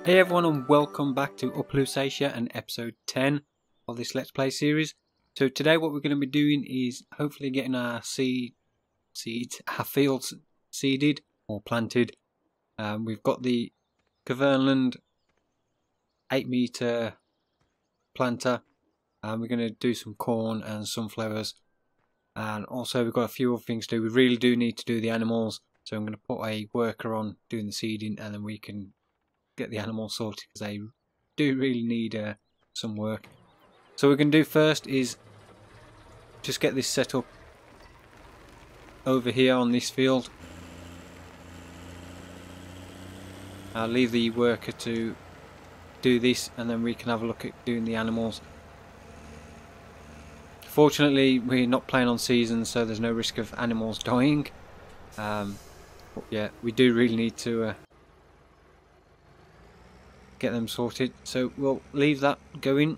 Hey everyone, and welcome back to Lusatia and episode 10 of this Let's Play series. So today what we're going to be doing is hopefully getting our our fields seeded or planted. We've got the Cavernland 8-meter planter, and we're going to do some corn and sunflowers, and also we've got a few other things to do. We really do need to do the animals, so I'm going to put a worker on doing the seeding, and then we can get the animals sorted because they do really need some work. So what we're going to do first is just get this set up over here on this field. I'll leave the worker to do this, and then we can have a look at doing the animals. Fortunately, we're not playing on seasons, so there's no risk of animals dying. But yeah, we do really need to get them sorted, so we'll leave that going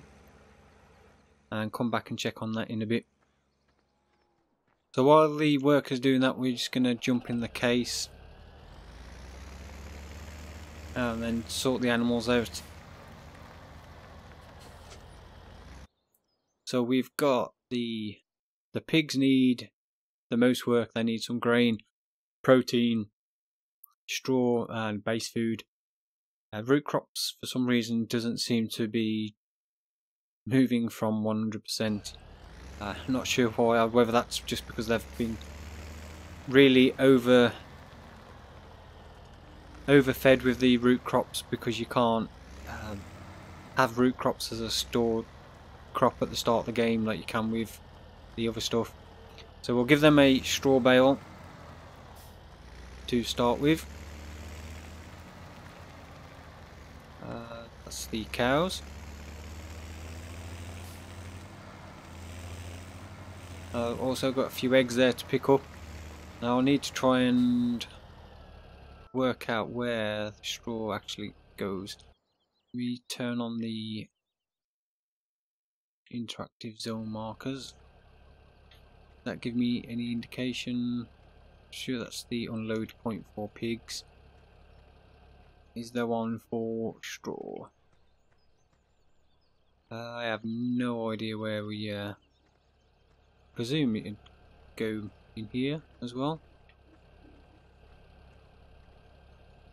and come back and check on that in a bit. So while the worker's doing that, we're just going to jump in the case and then sort the animals out. So we've got the pigs need the most work. They need some grain, protein, straw and base food. Root crops for some reason doesn't seem to be moving from 100%. Not sure why, whether that's just because they've been really overfed with the root crops, because you can't have root crops as a stored crop at the start of the game like you can with the other stuff. So we'll give them a straw bale to start with. That's the cows. Also got a few eggs there to pick up. Now I'll need to try and work out where the straw actually goes. We turn on the interactive zone markers. Does that give me any indication? Sure, that's the unload point for pigs. Is there one for straw? I have no idea where we presume it would go in here as well.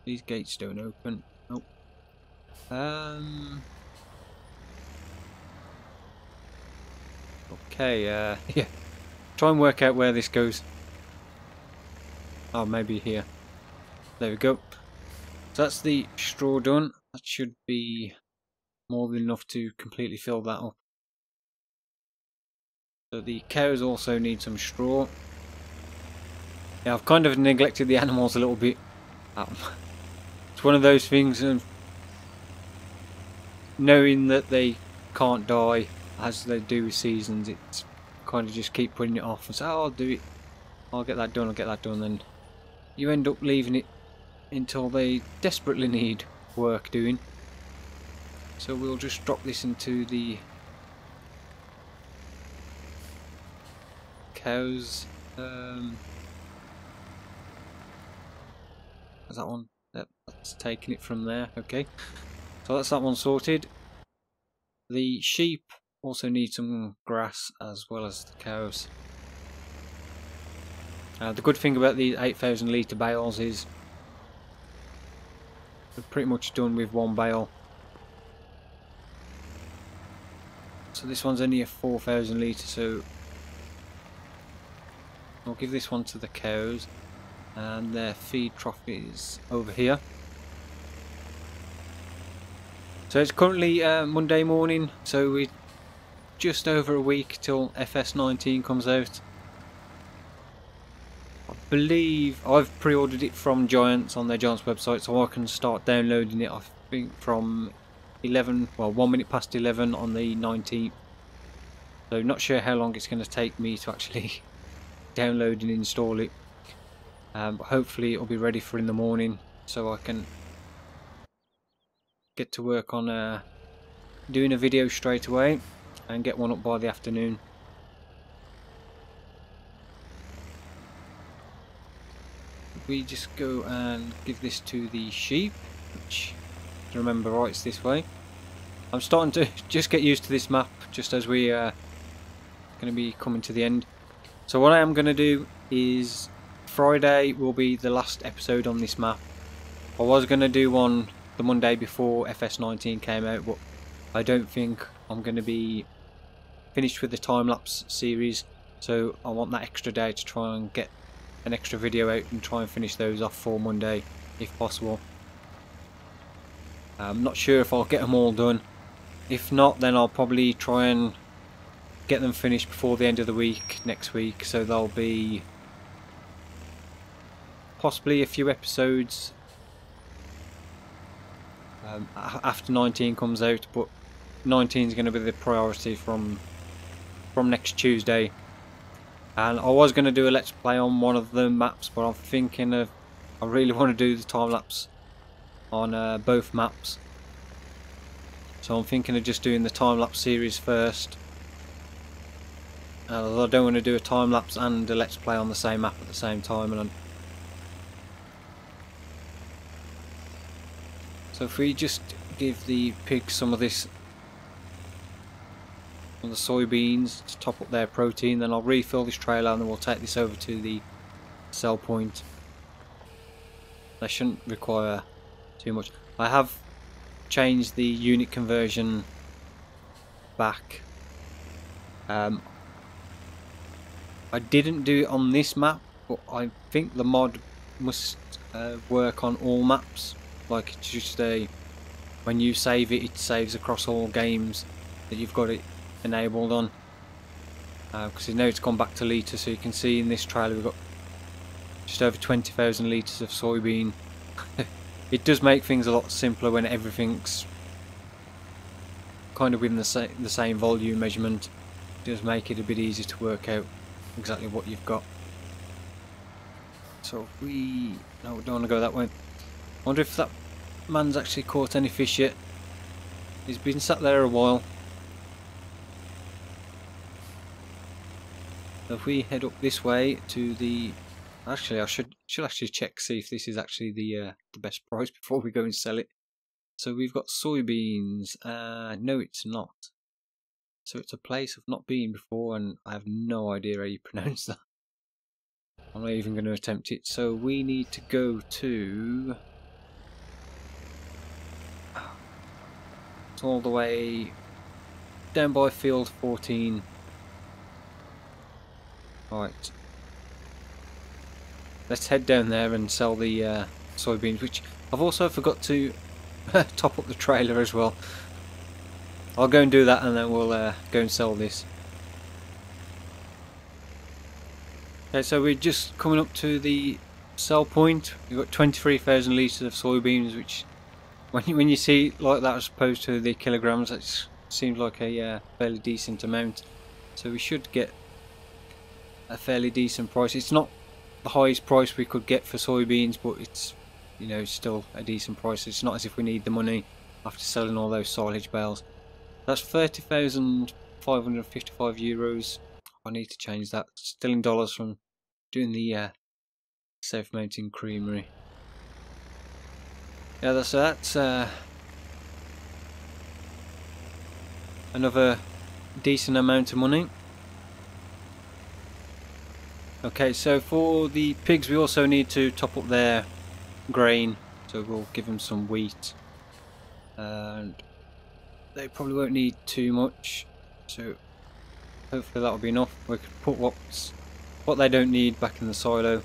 These gates don't open. Nope. Okay, yeah. Try and work out where this goes. Oh, maybe here. There we go. So that's the straw done. That should be more than enough to completely fill that up. So the cows also need some straw. Yeah, I've kind of neglected the animals a little bit. It's one of those things, and knowing that they can't die as they do with seasons, it's kind of just keep putting it off and say, oh, I'll do it, I'll get that done, and you end up leaving it until they desperately need work doing. So we'll just drop this into the cows. Is that one? Yep, that's taking it from there. Okay, so that's that one sorted. The sheep also need some grass as well as the cows. The good thing about these 8,000 litre bales is they're pretty much done with one bale. So this one's only a 4,000 litre, so I'll give this one to the cows, and their feed trough is over here. So it's currently Monday morning, so we're just over a week till FS17 comes out. I believe I've pre-ordered it from Giants on their Giants website, so I can start downloading it, I think, from 1 minute past 11 on the 19th. So not sure how long it's going to take me to actually download and install it. But hopefully it'll be ready for in the morning, so I can get to work on doing a video straight away and get one up by the afternoon. We just go and give this to the sheep, which to remember right, it's this way. I'm starting to just get used to this map just as we are going to be coming to the end. So what I am going to do is Friday will be the last episode on this map. I was going to do one the Monday before FS17 came out, but I don't think I'm going to be finished with the time-lapse series, so I want that extra day to try and get an extra video out and try and finish those off for Monday if possible. I'm not sure if I'll get them all done. If not, then I'll probably try and get them finished before the end of the week next week, so there'll be possibly a few episodes after 19 comes out, but 19 is going to be the priority from next Tuesday. And I was going to do a let's play on one of the maps, but I'm thinking of, I really want to do the time lapse on both maps, so I'm thinking of just doing the time lapse series first. I don't want to do a time lapse and a let's play on the same map at the same time. So if we just give the pigs some of this, on the soybeans to top up their protein, then I'll refill this trailer and then we'll take this over to the sell point. That shouldn't require too much. I have changed the unit conversion back. I didn't do it on this map, but I think the mod must work on all maps. Like, it's just when you save it, it saves across all games that you've got it enabled on. Because now it's gone back to litres, so you can see in this trailer we've got just over 20,000 litres of soybean. It does make things a lot simpler when everything's kind of within the same volume measurement. It does make it a bit easier to work out exactly what you've got. So if we... no, we don't want to go that way. I wonder if that man's actually caught any fish yet. He's been sat there a while. So if we head up this way to the... actually I should actually check, see if this is actually the best price before we go and sell it. So we've got soybeans. No, it's not. So it's a place I've not been before and I have no idea how you pronounce that. I'm not even going to attempt it. So we need to go to... it's all the way down by field 14. Right. Let's head down there and sell the soybeans, which I've also forgot to top up the trailer as well. I'll go and do that and then we'll go and sell this. Okay, so we're just coming up to the sell point. We've got 23,000 litres of soybeans, which when you see like that as opposed to the kilograms, that seems like a fairly decent amount. So we should get a fairly decent price. It's not the highest price we could get for soybeans, but it's, you know, still a decent price. It's not as if we need the money after selling all those silage bales. That's 30,555 euros. I need to change that. Still in dollars from doing the South Mountain Creamery. Yeah, that's another decent amount of money. Okay, so for the pigs we also need to top up their grain, so we'll give them some wheat, and they probably won't need too much, so hopefully that'll be enough. We could put what they don't need back in the silo.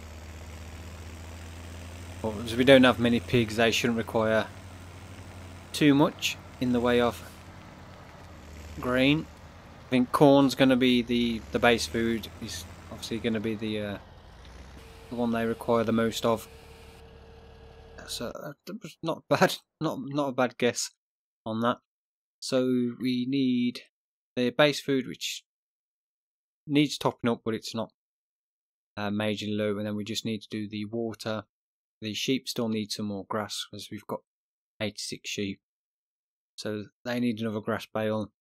Well, as we don't have many pigs, they shouldn't require too much in the way of grain. I think corn's going to be the base food. Is obviously going to be the one they require the most of. So that was not bad, not a bad guess on that. So we need the base food, which needs topping up, but it's not majorly low, and then we just need to do the water. The sheep still need some more grass, as we've got 86 sheep, so they need another grass bale.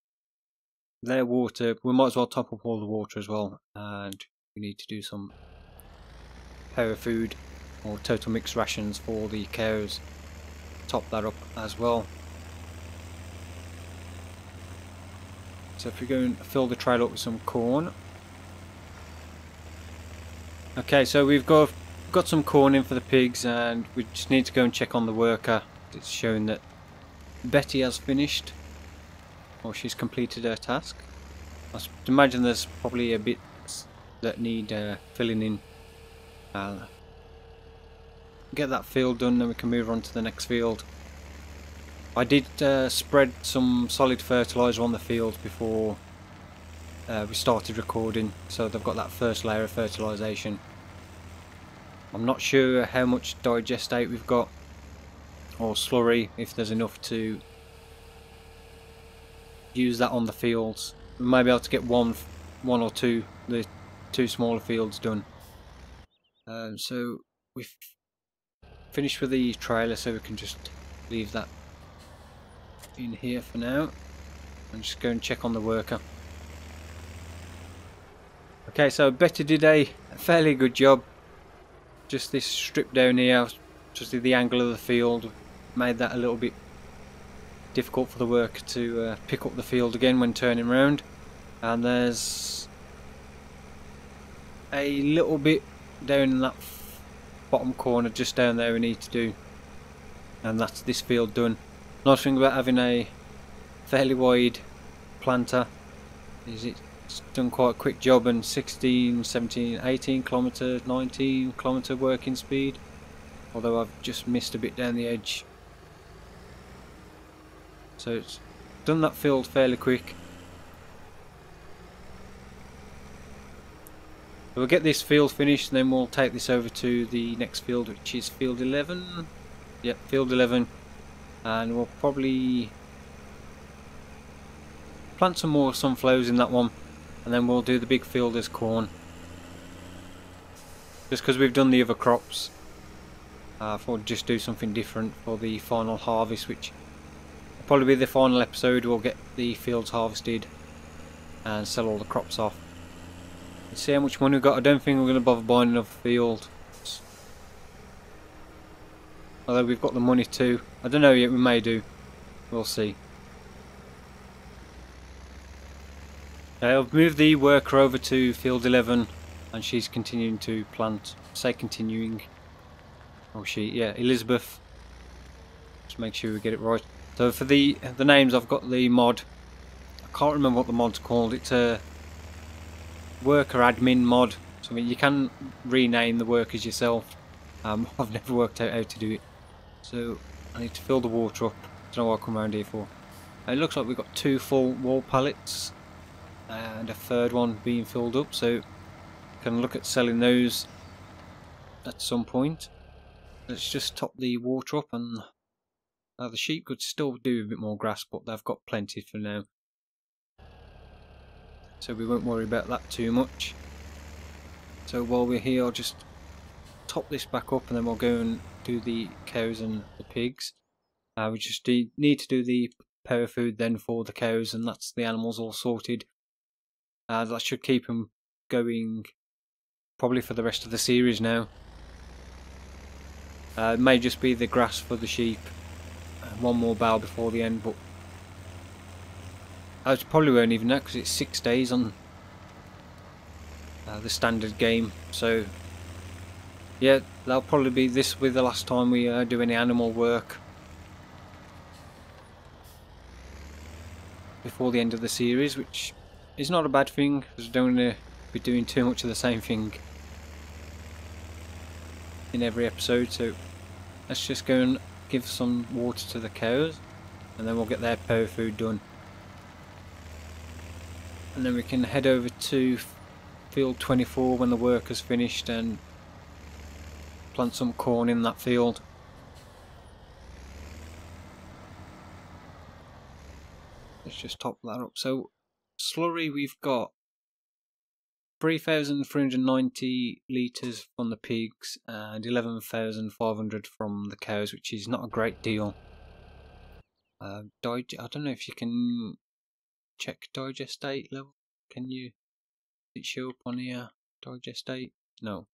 Their water, we might as well top up all the water as well, and we need to do some power food or total mixed rations for the cows top that up as well. So if we go and fill the trailer up with some corn. Okay, so we've got some corn in for the pigs, and we just need to go and check on the worker. It's showing that Betty has finished, or she's completed her task. I imagine there's probably a bit that need filling in. Get that field done, then we can move on to the next field. I did spread some solid fertiliser on the field before we started recording, so they've got that first layer of fertilisation. I'm not sure how much digestate we've got, or slurry, if there's enough to use that on the fields. We may be able to get one or two, the two smaller fields done. So we've finished with the trailer, so we can just leave that in here for now and just go and check on the worker. Okay, so Betty did a fairly good job. Just this strip down here, just the angle of the field made that a little bit difficult for the worker to pick up the field again when turning around. And there's a little bit down in that bottom corner just down there we need to do, and that's this field done. Nice thing about having a fairly wide planter is it's done quite a quick job, and 16, 17, 18 kilometre, 19 kilometre working speed, although I've just missed a bit down the edge. So it's done that field fairly quick. We'll get this field finished, and then we'll take this over to the next field, which is field 11. Yep, field 11, and we'll probably plant some more sunflowers in that one, and then we'll do the big field as corn. Just because we've done the other crops, I thought I'd just do something different for the final harvest, which will probably be the final episode. We'll get the fields harvested and sell all the crops off. Let's see how much money we've got. I don't think we're going to bother buying another field, although we've got the money too. I don't know yet, we may do. We'll see. I've moved the worker over to field 11, and she's continuing to plant. Say continuing. Oh, yeah, Elizabeth. Just make sure we get it right. So for the names, I've got the mod. I can't remember what the mod's called. It's a worker admin mod. So you can rename the workers yourself. I've never worked out how to do it. So I need to fill the water up. Don't know what I'll come around here for. It looks like we've got 2 full wall pallets and a third one being filled up, so can look at selling those at some point. Let's just top the water up, and the sheep could still do a bit more grass, but they've got plenty for now, so we won't worry about that too much. So while we're here, I'll just top this back up, and then we'll go and do the cows and the pigs. We just need to do the power food then for the cows, and that's the animals all sorted. That should keep them going probably for the rest of the series now. It may just be the grass for the sheep, one more bale before the end, but I probably won't even know because it's 6 days on the standard game. So yeah, that'll probably be this with the last time we do any animal work before the end of the series, which is not a bad thing because we don't want to be doing too much of the same thing in every episode. So let's just go and give some water to the cows, and then we'll get their power food done, and then we can head over to field 24 when the work is finished and plant some corn in that field. Let's just top that up. So slurry, we've got 3,390 litres from the pigs and 11,500 from the cows, which is not a great deal. I don't know if you can check digestate level. Can you? Does it show up on here? Digestate? No.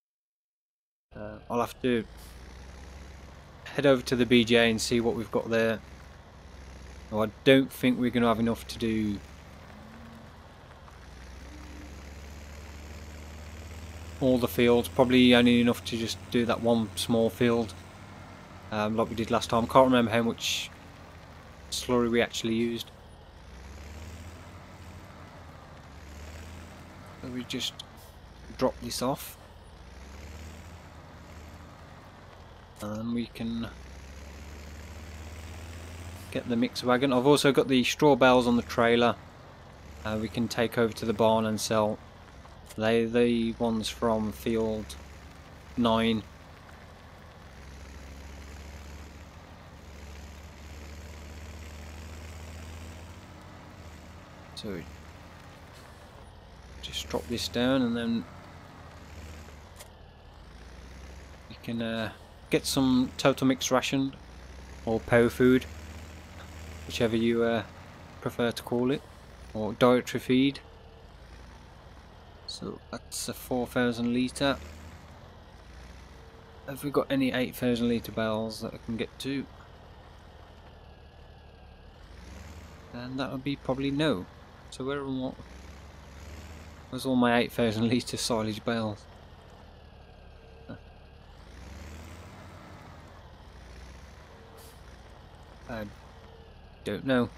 I'll have to head over to the BJ and see what we've got there. Oh, I don't think we're going to have enough to do all the fields. Probably only enough to just do that one small field, like we did last time. Can't remember how much slurry we actually used. So we just drop this off, and we can get the mixer wagon. I've also got the straw bales on the trailer. We can take over to the barn and sell. They're the ones from field 9. So just drop this down, and then you can get some total mixed ration or power food, whichever you prefer to call it, or dietary feed. So that's a 4,000 litre. Have we got any 8,000 litre bales that I can get to? And that would be probably no. So where's all my 8,000 litre silage bales? I don't know.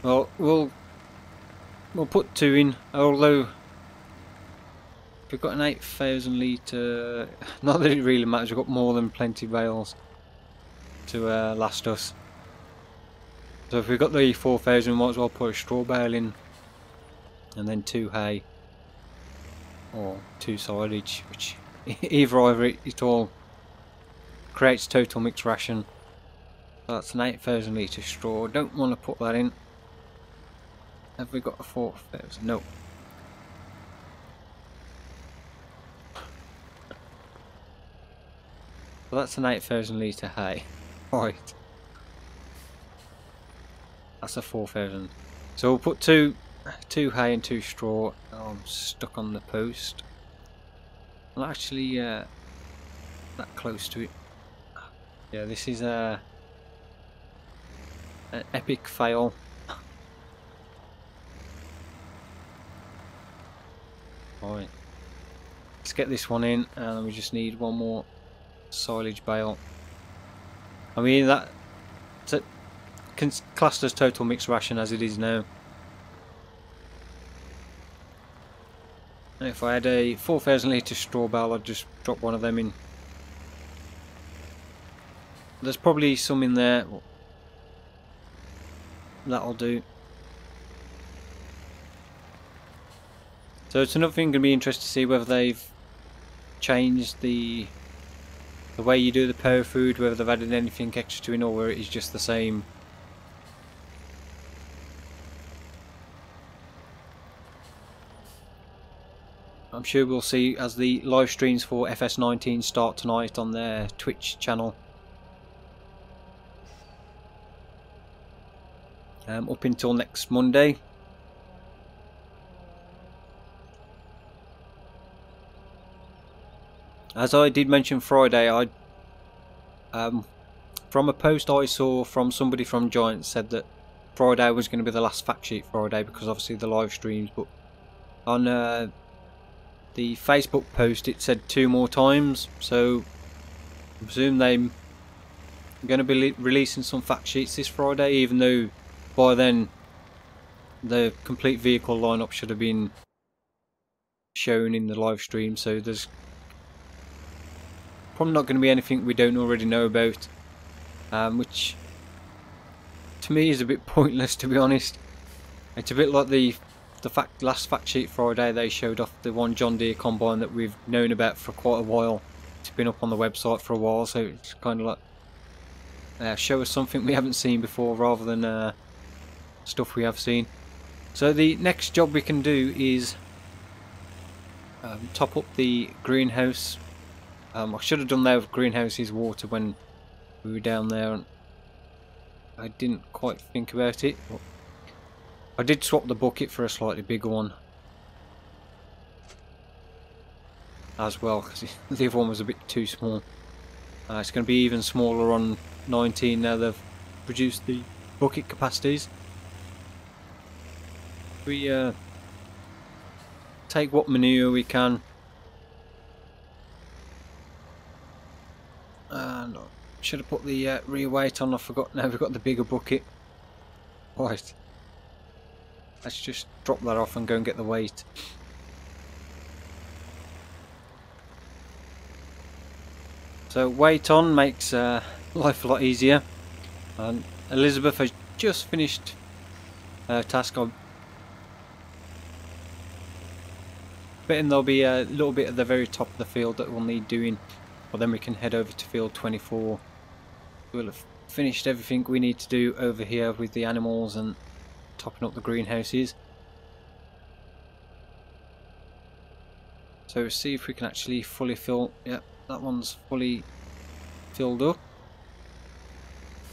Well, we'll put 2 in, although if we've got an 8,000 litre, not that it really matters, we've got more than plenty of bales to last us. So if we've got the 4,000, we might as well put a straw bale in, and then 2 hay, or 2 silage, which either it all creates total mixed ration. So that's an 8,000 litre straw. Don't want to put that in. Have we got a 4,000? No. Well, that's an 8,000 litre hay. Right. That's a 4,000. So we'll put two hay and 2 straw. Oh, I'm stuck on the post. I'm actually that close to it. Yeah, this is an epic fail. Right, let's get this one in, and we just need one more silage bale. I mean, that's classed as total mixed ration as it is now. And if I had a 4,000 litre straw bale, I'd just drop one of them in. There's probably some in there. That'll do. So it's another thing going to be interesting to see whether they've changed the way you do the power food, whether they've added anything extra to it, or whether it is just the same. I'm sure we'll see as the live streams for FS17 start tonight on their Twitch channel. Up until next Monday. As I did mention Friday, from a post I saw from somebody from Giant said that Friday was going to be the last fact sheet Friday because obviously the live streams, but on the Facebook post it said 2 more times, so I presume they're going to be releasing some fact sheets this Friday, even though by then the complete vehicle lineup should have been shown in the live stream, so there's probably not going to be anything we don't already know about, which to me is a bit pointless, to be honest. It's a bit like the last fact sheet Friday. They showed off the one John Deere combine that we've known about for quite a while. It's been up on the website for a while, so it's kind of like show us something we haven't seen before rather than stuff we have seen. So the next job we can do is top up the greenhouse. I should have done that with greenhouse's water when we were down there, and I didn't quite think about it. I did swap the bucket for a slightly bigger one as well, because the other one was a bit too small. It's going to be even smaller on 19 now they've reduced the bucket capacities. We take what manure we can, and I should have put the rear weight on. I forgot. Now we've got the bigger bucket. Right, let's just drop that off and go and get the weight. So weight on makes life a lot easier. And Elizabeth has just finished her task. I'm betting there'll be a little bit at the very top of the field that we'll need doing, but then we can head over to field 24. We'll have finished everything we need to do over here with the animals and topping up the greenhouses. So see if we can actually fully fill. Yep, that one's fully filled up.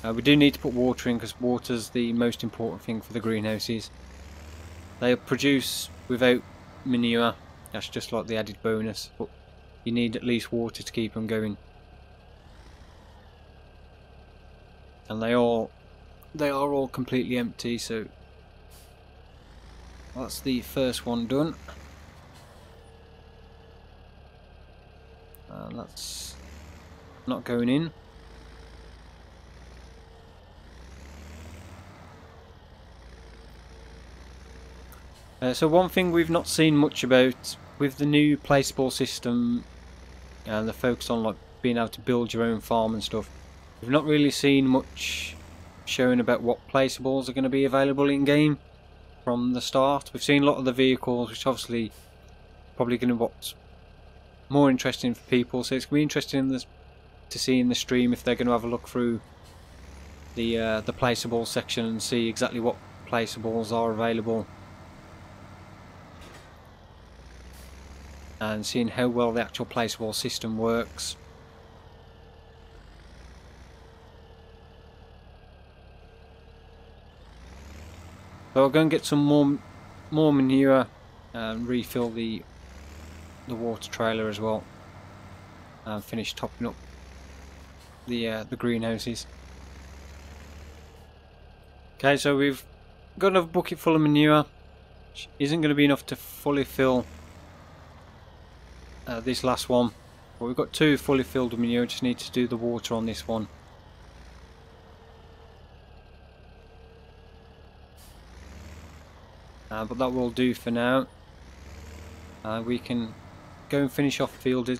We do need to put water in because water's the most important thing for the greenhouses. They produce without manure. That's just like the added bonus, but you need at least water to keep them going. And they are all completely empty, so that's the first one done. That's not going in. So one thing we've not seen much about with the new placeable system and the focus on like being able to build your own farm and stuff, we've not really seen much showing about what placeables are going to be available in game from the start. We've seen a lot of the vehicles, which obviously probably going to be what's more interesting for people. So it's going to be interesting to see in the stream if they're going to have a look through the placeable section and see exactly what placeables are available, and seeing how well the actual placeable system works. So I'll go and get some more manure and refill the water trailer as well, and finish topping up the greenhouses. Okay, so we've got another bucket full of manure, which isn't going to be enough to fully fill this last one, but we've got two fully filled with manure. Just need to do the water on this one. But that will do for now. We can go and finish off field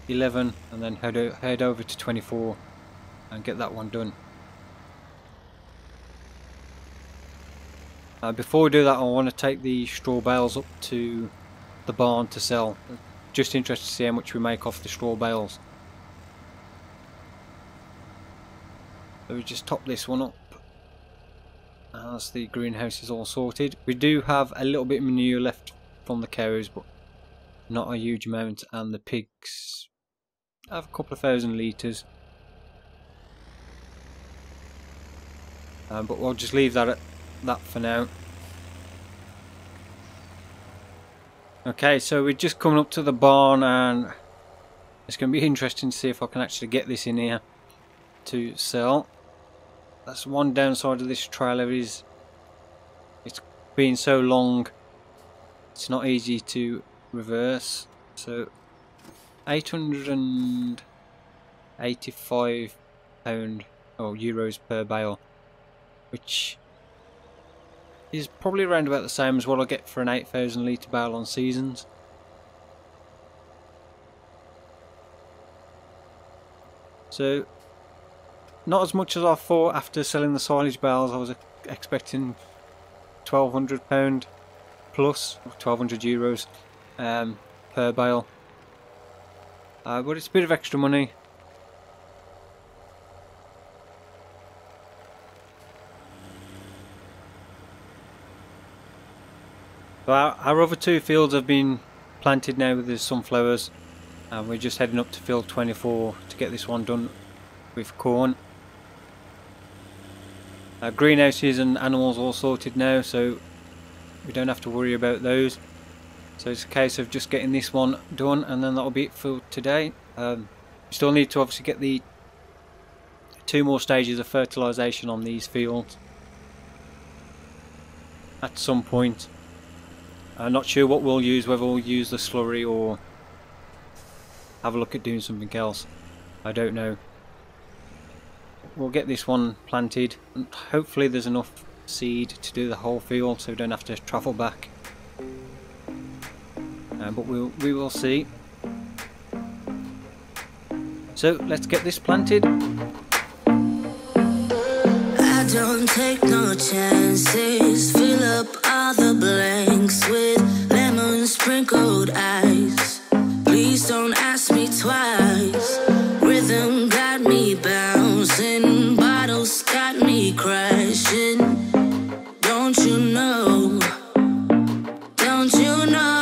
11 and then head over to 24 and get that one done. Before we do that, I want to take the straw bales up to the barn to sell. Just interested to see how much we make off the straw bales. So we just top this one up as the greenhouse is all sorted. We do have a little bit of manure left from the cows, but not a huge amount, and the pigs have a couple of thousand litres. But we'll just leave that at that for now. Okay, so we're just coming up to the barn, and it's going to be interesting to see if I can actually get this in here to sell. That's one downside of this trailer, is it's being so long, it's not easy to reverse. So £885 or euros per bale, which is probably around about the same as what I get for an 8,000 litre bale on seasons. So not as much as I thought after selling the silage bales. I was expecting £1,200 plus, or 1,200 euros per bale. But it's a bit of extra money. So our other two fields have been planted now with the sunflowers, and we're just heading up to field 24 to get this one done with corn. Greenhouses and animals all sorted now, so we don't have to worry about those. So it's a case of just getting this one done, and then that'll be it for today. We still need to obviously get the 2 more stages of fertilisation on these fields at some point. I'm not sure what we'll use, whether we'll use the slurry or have a look at doing something else. I don't know. We'll get this one planted, and hopefully there's enough seed to do the whole field so we don't have to travel back. But we will see. So let's get this planted. I don't take no chances. Fill up all the blanks with lemon sprinkled ice. Please don't ask me twice. Rhythm got me bouncing, bottles got me crashing. Don't you know? Don't you know?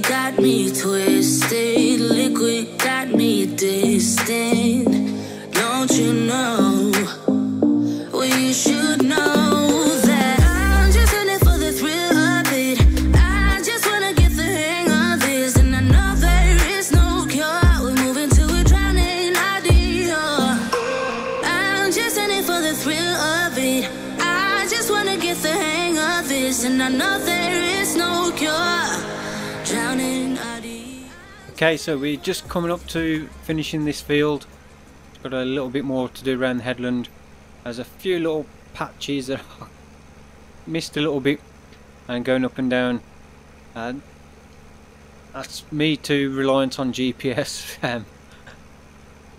Got me twisted, liquid got me distant. Don't you know? Well, you should know that I'm just in it for the thrill of it. I just wanna get the hang of this, and I know there is no cure. We're moving to a drowning idea. I'm just in it for the thrill of it. I just wanna get the hang of this, and I know there is no cure. Okay, so we're just coming up to finishing this field. It's got a little bit more to do around the headland. There's a few little patches that I missed a little bit and going up and down. And that's me too reliant on GPS. I'm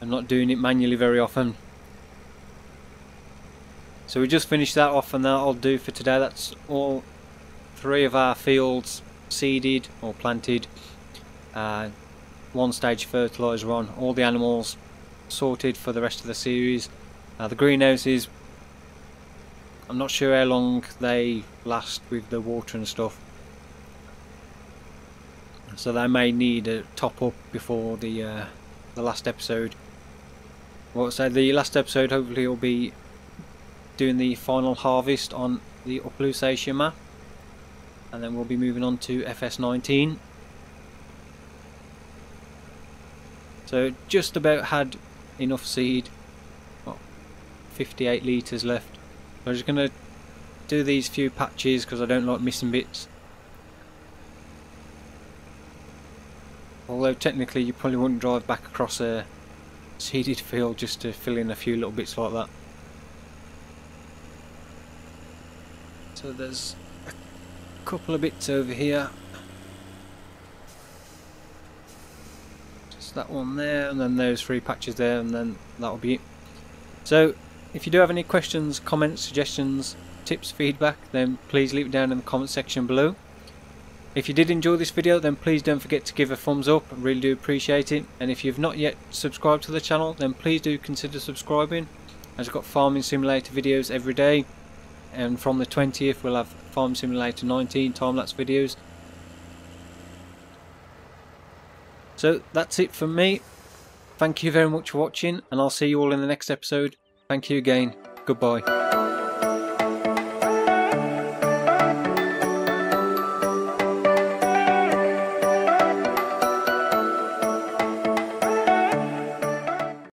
not doing it manually very often. So we just finished that off, and that'll do for today. That's all 3 of our fields seeded or planted. 1 stage fertiliser on, all the animals sorted for the rest of the series. The greenhouses, I'm not sure how long they last with the water and stuff, so they may need a top up before the last episode. Well, so the last episode hopefully will be doing the final harvest on the Lusatia map, and then we'll be moving on to FS17. So just about had enough seed. Well, 58 litres left. I'm just going to do these few patches because I don't like missing bits. Although technically you probably wouldn't drive back across a seeded field just to fill in a few little bits like that. So there's a couple of bits over here. That one there, and then those 3 patches there, and then that'll be it. So if you do have any questions, comments, suggestions, tips, feedback, then please leave it down in the comment section below. If you did enjoy this video, then please don't forget to give a thumbs up. I really do appreciate it. And if you've not yet subscribed to the channel, then please do consider subscribing, as I've got Farming Simulator videos every day, and from the 20th we'll have Farming Simulator 19 time-lapse videos. So that's it from me. Thank you very much for watching, and I'll see you all in the next episode. Thank you again. Goodbye.